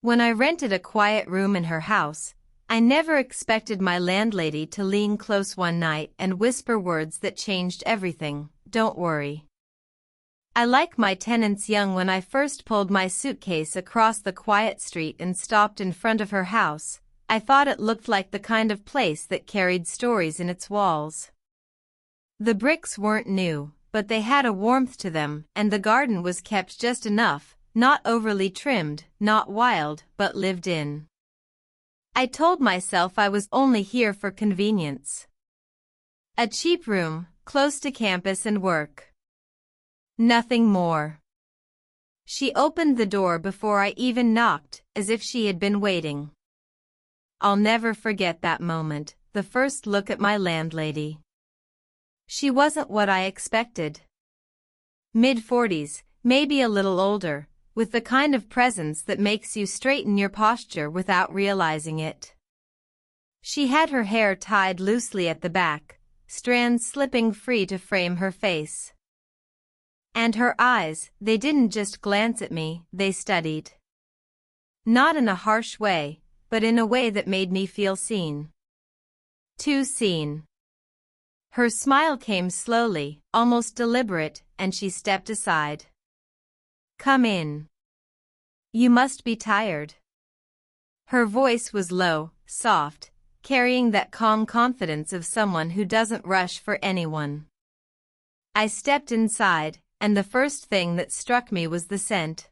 When I rented a quiet room in her house, I never expected my landlady to lean close one night and whisper words that changed everything. Don't worry. I like my tenants young. When I first pulled my suitcase across the quiet street and stopped in front of her house, I thought it looked like the kind of place that carried stories in its walls. The bricks weren't new, but they had a warmth to them, and the garden was kept just enough, not overly trimmed, not wild, but lived in. I told myself I was only here for convenience. A cheap room, close to campus and work. Nothing more. She opened the door before I even knocked, as if she had been waiting. I'll never forget that moment, the first look at my landlady. She wasn't what I expected. Mid-40s, maybe a little older, with the kind of presence that makes you straighten your posture without realizing it. She had her hair tied loosely at the back, strands slipping free to frame her face. And her eyes, they didn't just glance at me, they studied. Not in a harsh way, but in a way that made me feel seen. Too seen. Her smile came slowly, almost deliberate, and she stepped aside. Come in. You must be tired. Her voice was low, soft, carrying that calm confidence of someone who doesn't rush for anyone. I stepped inside, and the first thing that struck me was the scent.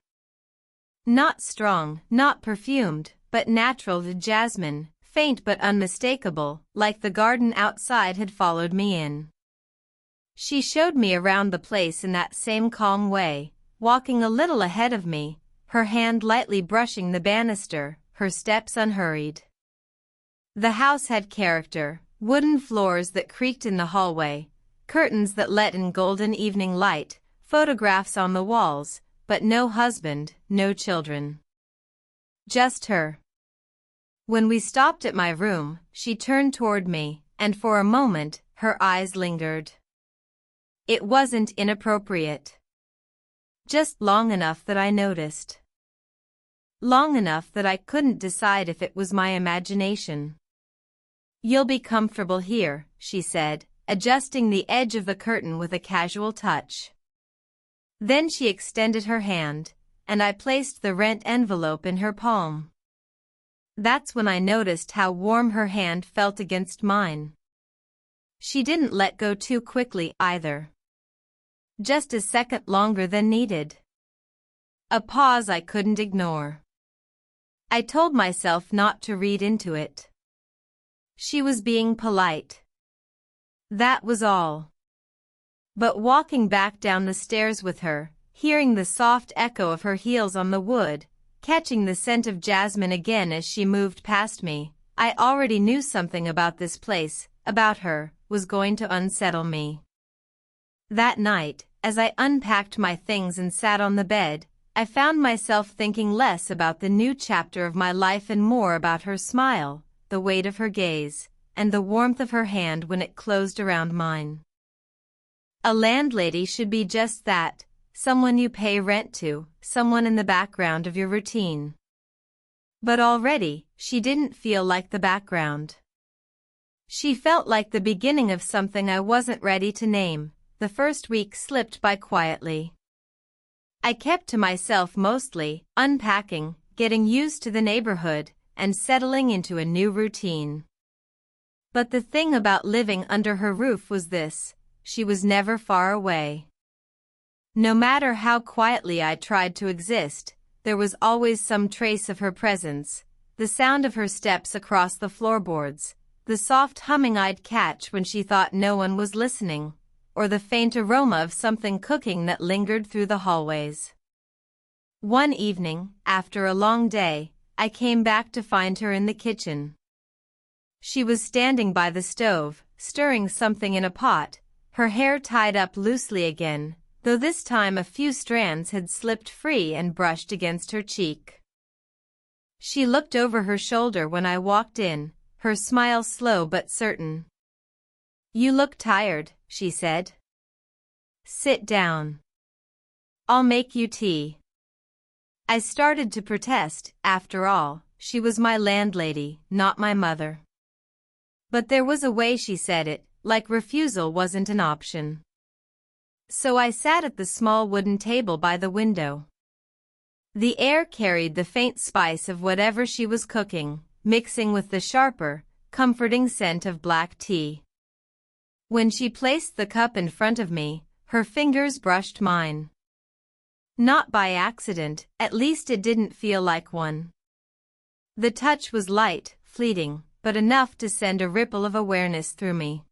Not strong, not perfumed, but natural, the jasmine, faint but unmistakable, like the garden outside had followed me in. She showed me around the place in that same calm way, walking a little ahead of me, her hand lightly brushing the banister, her steps unhurried. The house had character, wooden floors that creaked in the hallway, curtains that let in golden evening light, photographs on the walls, but no husband, no children. Just her. When we stopped at my room, she turned toward me, and for a moment, her eyes lingered. It wasn't inappropriate. Just long enough that I noticed. Long enough that I couldn't decide if it was my imagination. You'll be comfortable here, she said, adjusting the edge of the curtain with a casual touch. Then she extended her hand, and I placed the rent envelope in her palm. That's when I noticed how warm her hand felt against mine. She didn't let go too quickly either. Just a second longer than needed. A pause I couldn't ignore. I told myself not to read into it. She was being polite. That was all. But walking back down the stairs with her, hearing the soft echo of her heels on the wood, catching the scent of jasmine again as she moved past me, I already knew something about this place, about her, was going to unsettle me. That night, as I unpacked my things and sat on the bed, I found myself thinking less about the new chapter of my life and more about her smile, the weight of her gaze, and the warmth of her hand when it closed around mine. A landlady should be just that, someone you pay rent to, someone in the background of your routine. But already, she didn't feel like the background. She felt like the beginning of something I wasn't ready to name. The first week slipped by quietly. I kept to myself mostly, unpacking, getting used to the neighborhood, and settling into a new routine. But the thing about living under her roof was this: she was never far away. No matter how quietly I tried to exist, there was always some trace of her presence, the sound of her steps across the floorboards, the soft humming I'd catch when she thought no one was listening, or the faint aroma of something cooking that lingered through the hallways. One evening, after a long day, I came back to find her in the kitchen. She was standing by the stove, stirring something in a pot, her hair tied up loosely again, though this time a few strands had slipped free and brushed against her cheek. She looked over her shoulder when I walked in, her smile slow but certain. "You look tired," she said. "Sit down. I'll make you tea." I started to protest. After all, she was my landlady, not my mother. But there was a way she said it, like refusal wasn't an option. So I sat at the small wooden table by the window. The air carried the faint spice of whatever she was cooking, mixing with the sharper, comforting scent of black tea. When she placed the cup in front of me, her fingers brushed mine. Not by accident, at least it didn't feel like one. The touch was light, fleeting, but enough to send a ripple of awareness through me.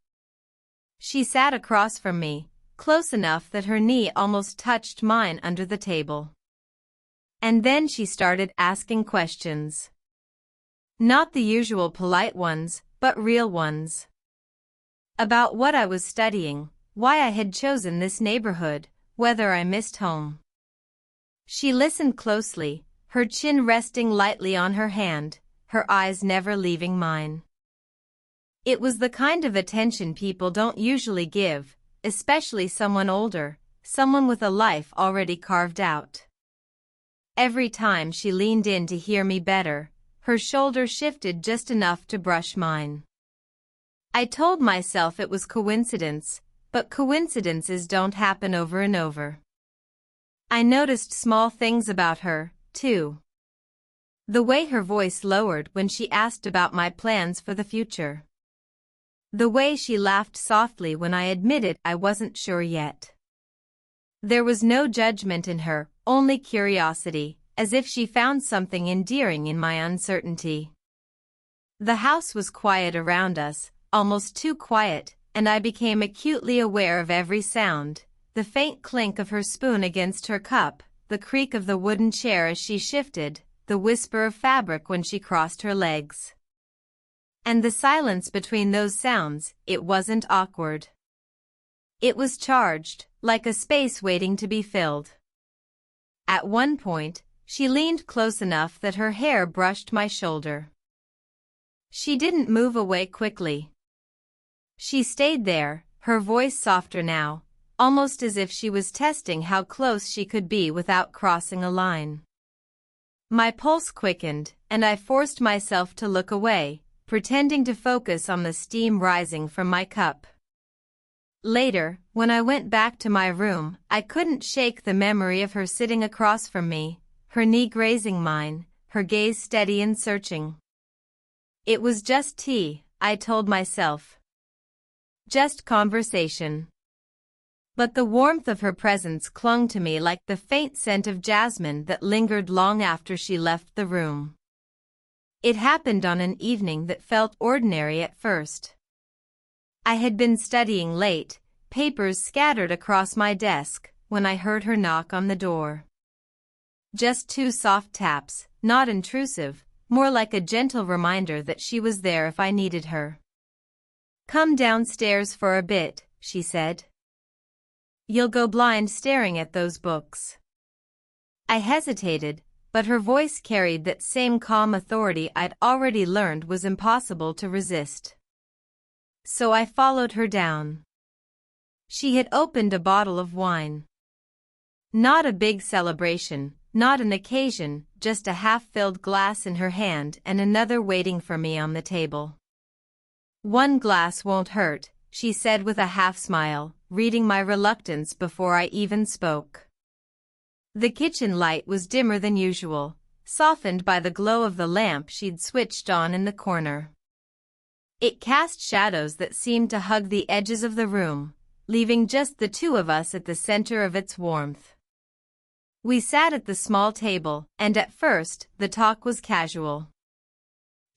She sat across from me, close enough that her knee almost touched mine under the table. And then she started asking questions. Not the usual polite ones, but real ones. About what I was studying, why I had chosen this neighborhood, whether I missed home. She listened closely, her chin resting lightly on her hand, her eyes never leaving mine. It was the kind of attention people don't usually give, especially someone older, someone with a life already carved out. Every time she leaned in to hear me better, her shoulder shifted just enough to brush mine. I told myself it was coincidence, but coincidences don't happen over and over. I noticed small things about her, too. The way her voice lowered when she asked about my plans for the future. The way she laughed softly when I admitted I wasn't sure yet. There was no judgment in her, only curiosity, as if she found something endearing in my uncertainty. The house was quiet around us, almost too quiet, and I became acutely aware of every sound, the faint clink of her spoon against her cup, the creak of the wooden chair as she shifted, the whisper of fabric when she crossed her legs. And the silence between those sounds, it wasn't awkward. It was charged, like a space waiting to be filled. At one point, she leaned close enough that her hair brushed my shoulder. She didn't move away quickly. She stayed there, her voice softer now, almost as if she was testing how close she could be without crossing a line. My pulse quickened, and I forced myself to look away, pretending to focus on the steam rising from my cup. Later, when I went back to my room, I couldn't shake the memory of her sitting across from me, her knee grazing mine, her gaze steady and searching. It was just tea, I told myself. Just conversation. But the warmth of her presence clung to me like the faint scent of jasmine that lingered long after she left the room. It happened on an evening that felt ordinary at first. I had been studying late, papers scattered across my desk, when I heard her knock on the door. Just 2 soft taps, not intrusive, more like a gentle reminder that she was there if I needed her. "Come downstairs for a bit," she said. "You'll go blind staring at those books." I hesitated, but her voice carried that same calm authority I'd already learned was impossible to resist. So I followed her down. She had opened a bottle of wine. Not a big celebration, not an occasion, just a half-filled glass in her hand and another waiting for me on the table. "One glass won't hurt," she said with a half-smile, reading my reluctance before I even spoke. The kitchen light was dimmer than usual, softened by the glow of the lamp she'd switched on in the corner. It cast shadows that seemed to hug the edges of the room, leaving just the 2 of us at the center of its warmth. We sat at the small table, and at first, the talk was casual.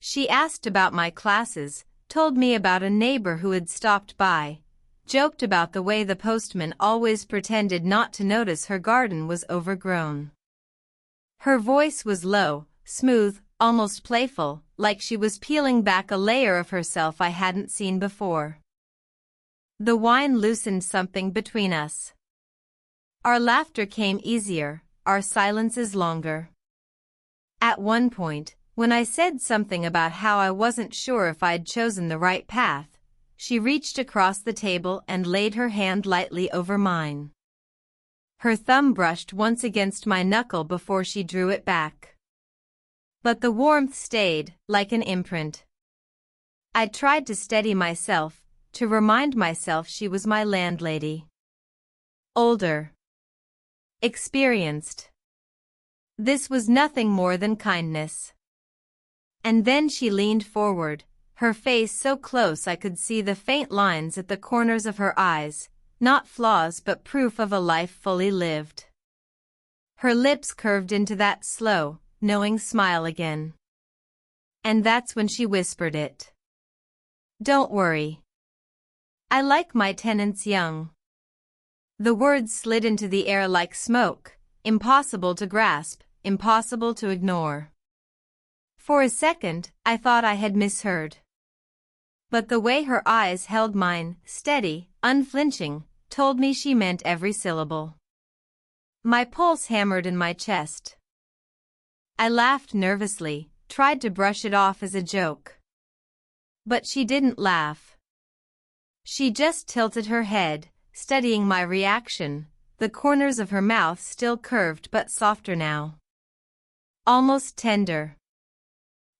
She asked about my classes, told me about a neighbor who had stopped by, joked about the way the postman always pretended not to notice her garden was overgrown. Her voice was low, smooth, almost playful, like she was peeling back a layer of herself I hadn't seen before. The wine loosened something between us. Our laughter came easier, our silences longer. At one point, when I said something about how I wasn't sure if I'd chosen the right path, she reached across the table and laid her hand lightly over mine. Her thumb brushed once against my knuckle before she drew it back. But the warmth stayed, like an imprint. I tried to steady myself, to remind myself she was my landlady. Older. Experienced. This was nothing more than kindness. And then she leaned forward, her face so close I could see the faint lines at the corners of her eyes, not flaws but proof of a life fully lived. Her lips curved into that slow, knowing smile again. And that's when she whispered it. Don't worry. I like my tenants young. The words slid into the air like smoke, impossible to grasp, impossible to ignore. For a second, I thought I had misheard. But the way her eyes held mine, steady, unflinching, told me she meant every syllable. My pulse hammered in my chest. I laughed nervously, tried to brush it off as a joke. But she didn't laugh. She just tilted her head, studying my reaction, the corners of her mouth still curved but softer now. Almost tender.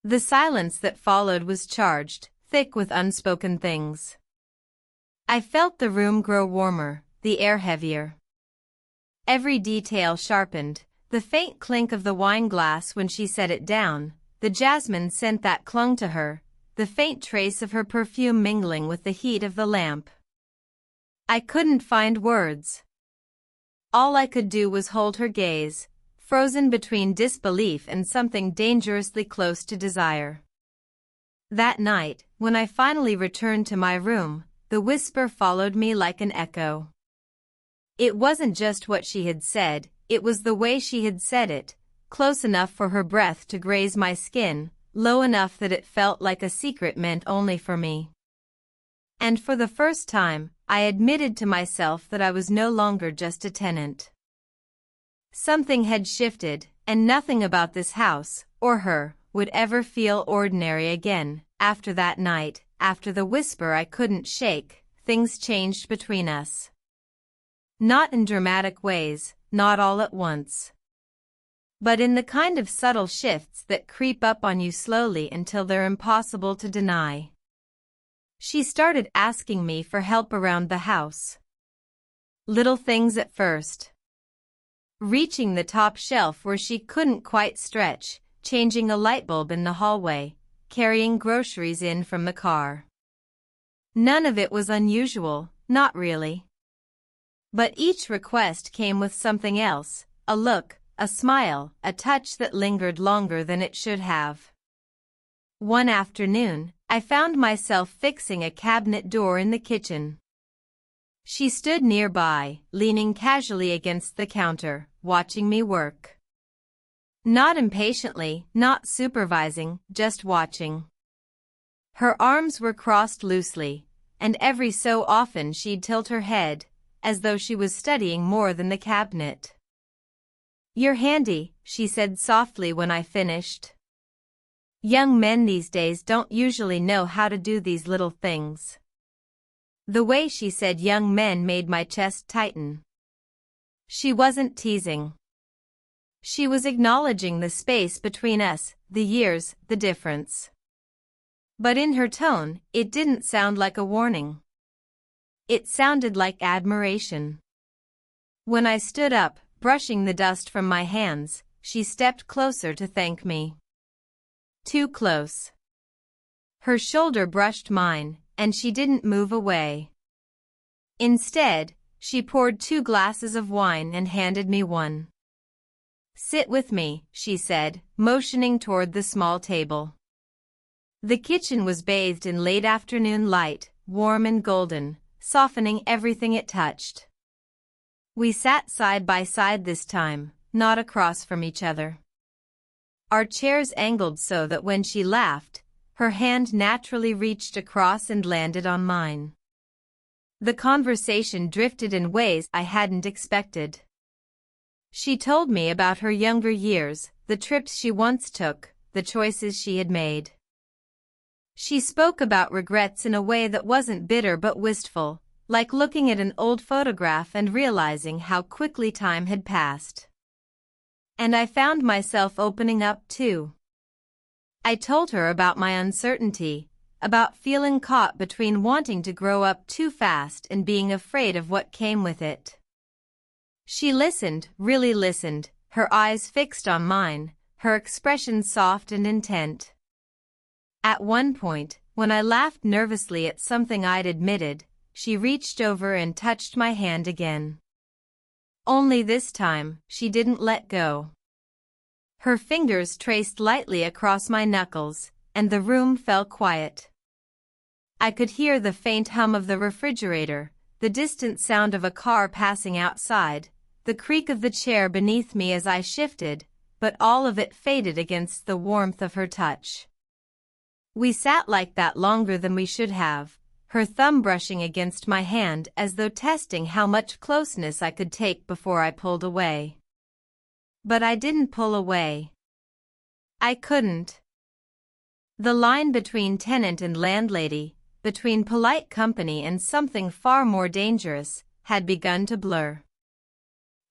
The silence that followed was charged, thick with unspoken things. I felt the room grow warmer, the air heavier. Every detail sharpened, the faint clink of the wine glass when she set it down, the jasmine scent that clung to her, the faint trace of her perfume mingling with the heat of the lamp. I couldn't find words. All I could do was hold her gaze, frozen between disbelief and something dangerously close to desire. That night, when I finally returned to my room, the whisper followed me like an echo. It wasn't just what she had said, it was the way she had said it, close enough for her breath to graze my skin, low enough that it felt like a secret meant only for me. And for the first time, I admitted to myself that I was no longer just a tenant. Something had shifted, and nothing about this house, or her, would ever feel ordinary again. After that night, after the whisper I couldn't shake, things changed between us. Not in dramatic ways, not all at once. But in the kind of subtle shifts that creep up on you slowly until they're impossible to deny. She started asking me for help around the house. Little things at first. Reaching the top shelf where she couldn't quite stretch, changing a light bulb in the hallway, carrying groceries in from the car. None of it was unusual, not really. But each request came with something else, a look, a smile, a touch that lingered longer than it should have. One afternoon, I found myself fixing a cabinet door in the kitchen. She stood nearby, leaning casually against the counter, watching me work. Not impatiently, not supervising, just watching. Her arms were crossed loosely, and every so often she'd tilt her head, as though she was studying more than the cabinet. "You're handy," she said softly when I finished. Young men these days don't usually know how to do these little things. The way she said young men made my chest tighten. She wasn't teasing. She was acknowledging the space between us, the years, the difference. But in her tone, it didn't sound like a warning. It sounded like admiration. When I stood up, brushing the dust from my hands, she stepped closer to thank me. Too close. Her shoulder brushed mine, and she didn't move away. Instead, she poured 2 glasses of wine and handed me one. "Sit with me," she said, motioning toward the small table. The kitchen was bathed in late afternoon light, warm and golden, softening everything it touched. We sat side by side this time, not across from each other. Our chairs angled so that when she laughed, her hand naturally reached across and landed on mine. The conversation drifted in ways I hadn't expected. She told me about her younger years, the trips she once took, the choices she had made. She spoke about regrets in a way that wasn't bitter but wistful, like looking at an old photograph and realizing how quickly time had passed. And I found myself opening up too. I told her about my uncertainty, about feeling caught between wanting to grow up too fast and being afraid of what came with it. She listened, really listened, her eyes fixed on mine, her expression soft and intent. At one point, when I laughed nervously at something I'd admitted, she reached over and touched my hand again. Only this time, she didn't let go. Her fingers traced lightly across my knuckles, and the room fell quiet. I could hear the faint hum of the refrigerator, the distant sound of a car passing outside, the creak of the chair beneath me as I shifted, but all of it faded against the warmth of her touch. We sat like that longer than we should have, her thumb brushing against my hand as though testing how much closeness I could take before I pulled away. But I didn't pull away. I couldn't. The line between tenant and landlady, between polite company and something far more dangerous, had begun to blur.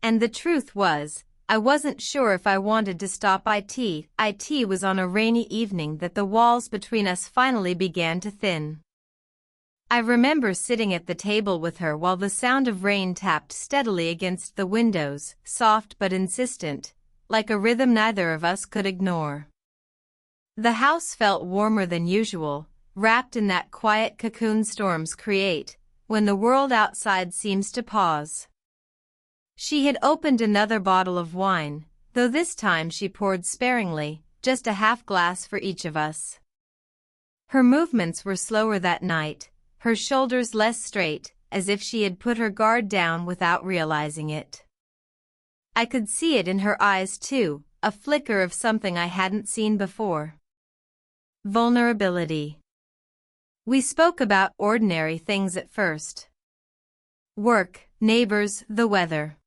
And the truth was, I wasn't sure if I wanted to stop it. It was on a rainy evening that the walls between us finally began to thin. I remember sitting at the table with her while the sound of rain tapped steadily against the windows, soft but insistent, like a rhythm neither of us could ignore. The house felt warmer than usual, wrapped in that quiet cocoon storms create, when the world outside seems to pause. She had opened another bottle of wine, though this time she poured sparingly, just a half glass for each of us. Her movements were slower that night, her shoulders less straight, as if she had put her guard down without realizing it. I could see it in her eyes too, a flicker of something I hadn't seen before. Vulnerability. We spoke about ordinary things at first. Work, neighbors, the weather.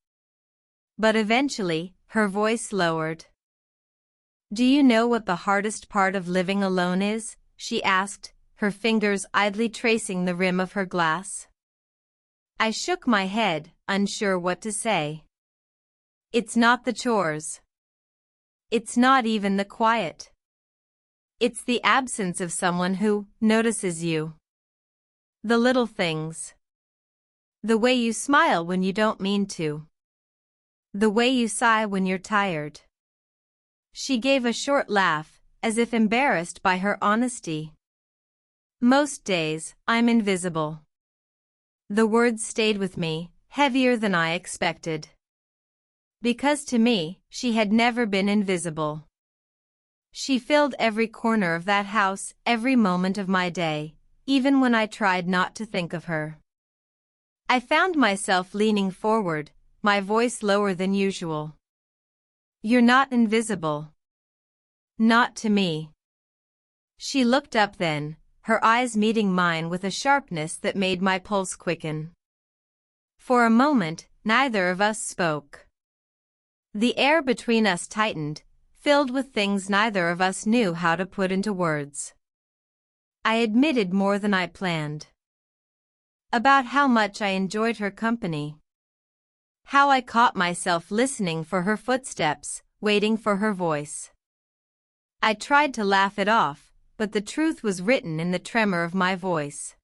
But eventually, her voice lowered. "Do you know what the hardest part of living alone is?" she asked, her fingers idly tracing the rim of her glass. I shook my head, unsure what to say. It's not the chores. It's not even the quiet. It's the absence of someone who notices you. The little things. The way you smile when you don't mean to. The way you sigh when you're tired. She gave a short laugh, as if embarrassed by her honesty. Most days, I'm invisible. The words stayed with me, heavier than I expected. Because to me, she had never been invisible. She filled every corner of that house, every moment of my day, even when I tried not to think of her. I found myself leaning forward, my voice lower than usual. "You're not invisible. Not to me." She looked up then, her eyes meeting mine with a sharpness that made my pulse quicken. For a moment, neither of us spoke. The air between us tightened, filled with things neither of us knew how to put into words. I admitted more than I planned. About how much I enjoyed her company. How I caught myself listening for her footsteps, waiting for her voice. I tried to laugh it off, but the truth was written in the tremor of my voice.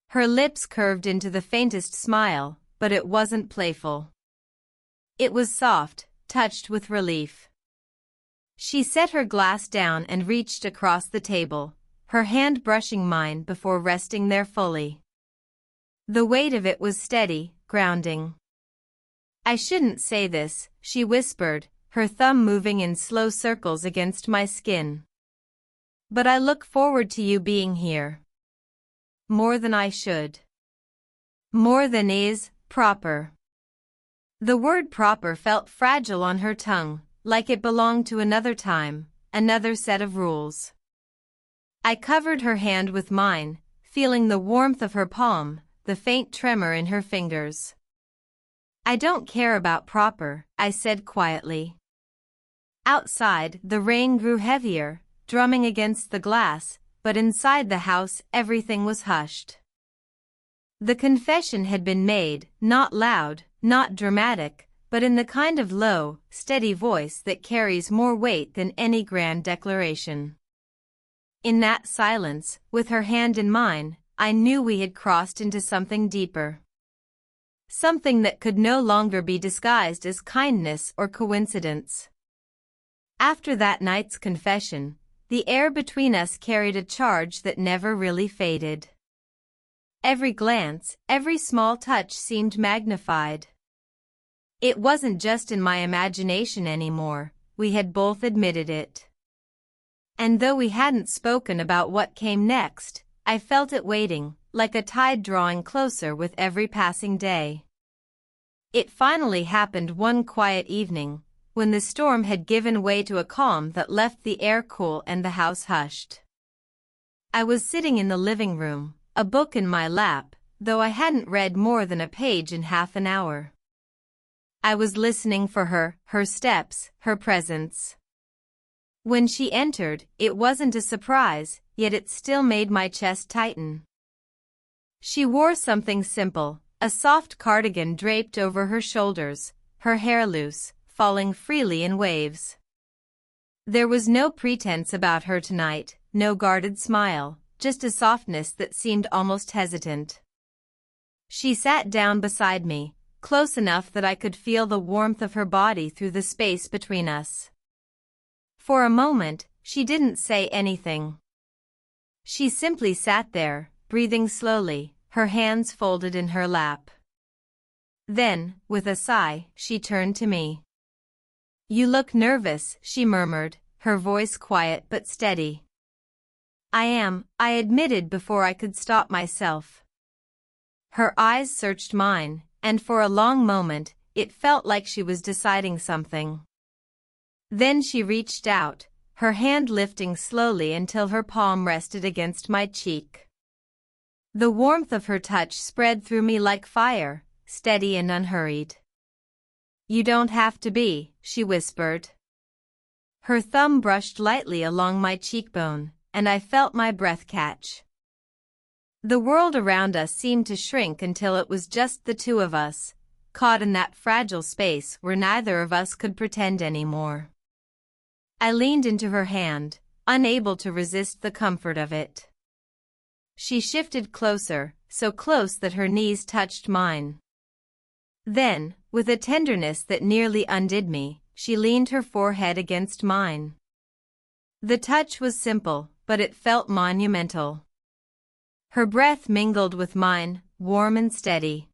Her lips curved into the faintest smile, but it wasn't playful. It was soft, touched with relief. She set her glass down and reached across the table, her hand brushing mine before resting there fully. The weight of it was steady, grounding. "I shouldn't say this," she whispered, her thumb moving in slow circles against my skin. "But I look forward to you being here. More than I should. More than is proper." The word proper felt fragile on her tongue, like it belonged to another time, another set of rules. I covered her hand with mine, feeling the warmth of her palm, the faint tremor in her fingers. "I don't care about proper," I said quietly. Outside, the rain grew heavier, drumming against the glass, but inside the house everything was hushed. The confession had been made, not loud, not dramatic, but in the kind of low, steady voice that carries more weight than any grand declaration. In that silence, with her hand in mine, I knew we had crossed into something deeper. Something that could no longer be disguised as kindness or coincidence. After that night's confession, the air between us carried a charge that never really faded. Every glance, every small touch seemed magnified. It wasn't just in my imagination anymore, we had both admitted it. And though we hadn't spoken about what came next, I felt it waiting, like a tide drawing closer with every passing day. It finally happened one quiet evening, when the storm had given way to a calm that left the air cool and the house hushed. I was sitting in the living room, a book in my lap, though I hadn't read more than a page in half an hour. I was listening for her steps, her presence. When she entered, it wasn't a surprise, yet it still made my chest tighten. She wore something simple, a soft cardigan draped over her shoulders, her hair loose, falling freely in waves. There was no pretense about her tonight, no guarded smile, just a softness that seemed almost hesitant. She sat down beside me, close enough that I could feel the warmth of her body through the space between us. For a moment, she didn't say anything. She simply sat there, breathing slowly, her hands folded in her lap. Then, with a sigh, she turned to me. "You look nervous," she murmured, her voice quiet but steady. "I am," I admitted before I could stop myself. Her eyes searched mine, and for a long moment, it felt like she was deciding something. Then she reached out, her hand lifting slowly until her palm rested against my cheek. The warmth of her touch spread through me like fire, steady and unhurried. "You don't have to be," she whispered. Her thumb brushed lightly along my cheekbone, and I felt my breath catch. The world around us seemed to shrink until it was just the two of us, caught in that fragile space where neither of us could pretend anymore. I leaned into her hand, unable to resist the comfort of it. She shifted closer, so close that her knees touched mine. Then, with a tenderness that nearly undid me, she leaned her forehead against mine. The touch was simple, but it felt monumental. Her breath mingled with mine, warm and steady.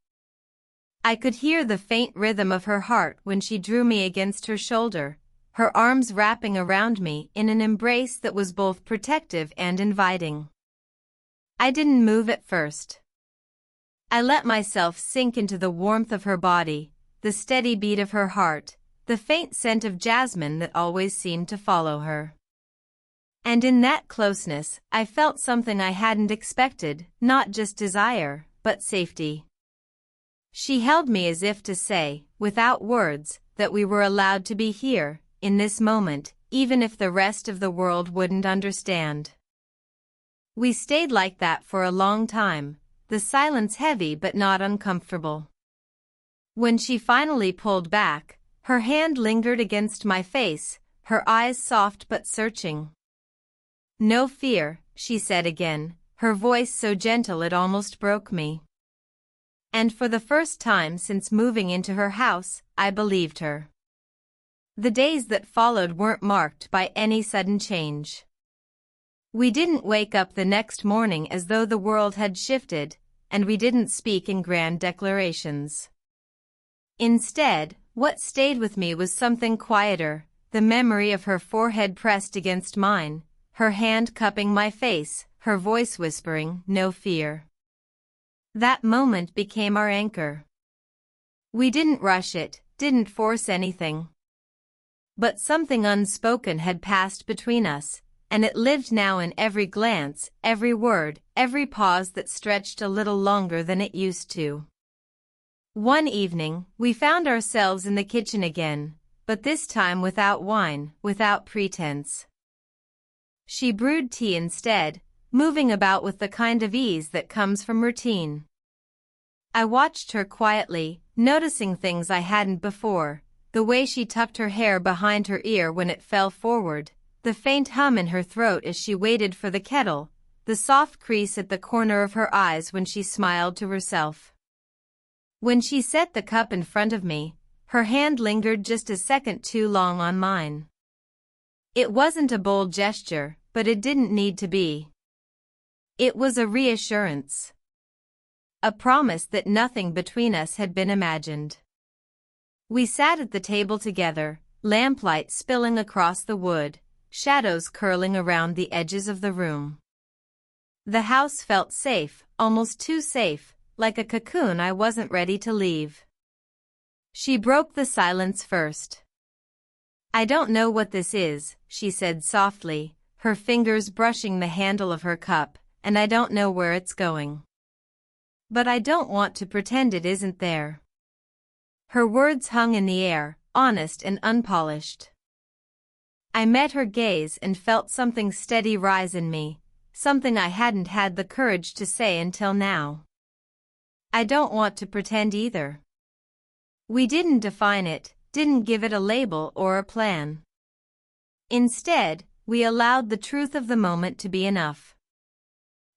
I could hear the faint rhythm of her heart when she drew me against her shoulder, her arms wrapping around me in an embrace that was both protective and inviting. I didn't move at first. I let myself sink into the warmth of her body, the steady beat of her heart, the faint scent of jasmine that always seemed to follow her. And in that closeness, I felt something I hadn't expected, not just desire, but safety. She held me as if to say, without words, that we were allowed to be here, in this moment, even if the rest of the world wouldn't understand. We stayed like that for a long time, the silence heavy but not uncomfortable. When she finally pulled back, her hand lingered against my face, her eyes soft but searching. "No fear," she said again, her voice so gentle it almost broke me. And for the first time since moving into her house, I believed her. The days that followed weren't marked by any sudden change. We didn't wake up the next morning as though the world had shifted, and we didn't speak in grand declarations. Instead, what stayed with me was something quieter, the memory of her forehead pressed against mine, her hand cupping my face, her voice whispering, "No fear." That moment became our anchor. We didn't rush it, didn't force anything. But something unspoken had passed between us, and it lived now in every glance, every word, every pause that stretched a little longer than it used to. One evening, we found ourselves in the kitchen again, but this time without wine, without pretense. She brewed tea instead, moving about with the kind of ease that comes from routine. I watched her quietly, noticing things I hadn't before, the way she tucked her hair behind her ear when it fell forward, the faint hum in her throat as she waited for the kettle, the soft crease at the corner of her eyes when she smiled to herself. When she set the cup in front of me, her hand lingered just a second too long on mine. It wasn't a bold gesture, but it didn't need to be. It was a reassurance. A promise that nothing between us had been imagined. We sat at the table together, lamplight spilling across the wood, shadows curling around the edges of the room. The house felt safe, almost too safe, like a cocoon I wasn't ready to leave. She broke the silence first. "I don't know what this is," she said softly, her fingers brushing the handle of her cup, "and I don't know where it's going. But I don't want to pretend it isn't there." Her words hung in the air, honest and unpolished. I met her gaze and felt something steady rise in me, something I hadn't had the courage to say until now. I don't want to pretend either. We didn't define it, didn't give it a label or a plan. Instead, we allowed the truth of the moment to be enough.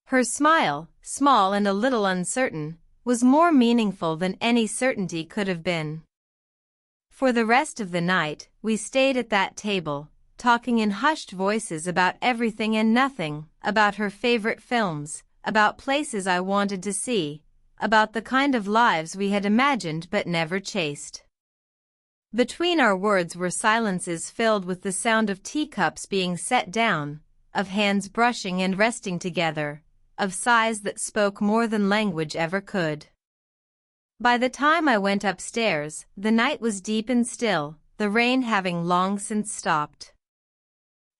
Her smile, small and a little uncertain, was more meaningful than any certainty could have been. For the rest of the night, we stayed at that table, talking in hushed voices about everything and nothing, about her favorite films, about places I wanted to see, about the kind of lives we had imagined but never chased. Between our words were silences filled with the sound of teacups being set down, of hands brushing and resting together, of sighs that spoke more than language ever could. By the time I went upstairs, the night was deep and still, the rain having long since stopped.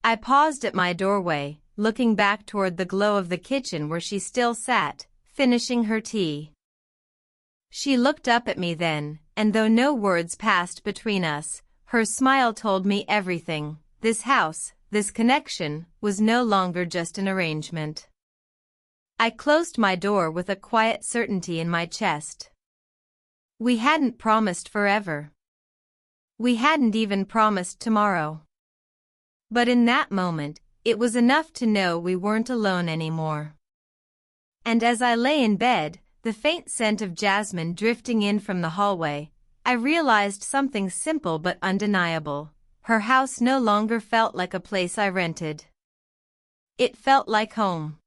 I paused at my doorway, looking back toward the glow of the kitchen where she still sat, finishing her tea. She looked up at me then, and though no words passed between us, her smile told me everything. This house, this connection, was no longer just an arrangement. I closed my door with a quiet certainty in my chest. We hadn't promised forever. We hadn't even promised tomorrow. But in that moment, it was enough to know we weren't alone anymore. And as I lay in bed, the faint scent of jasmine drifting in from the hallway, I realized something simple but undeniable. Her house no longer felt like a place I rented. It felt like home.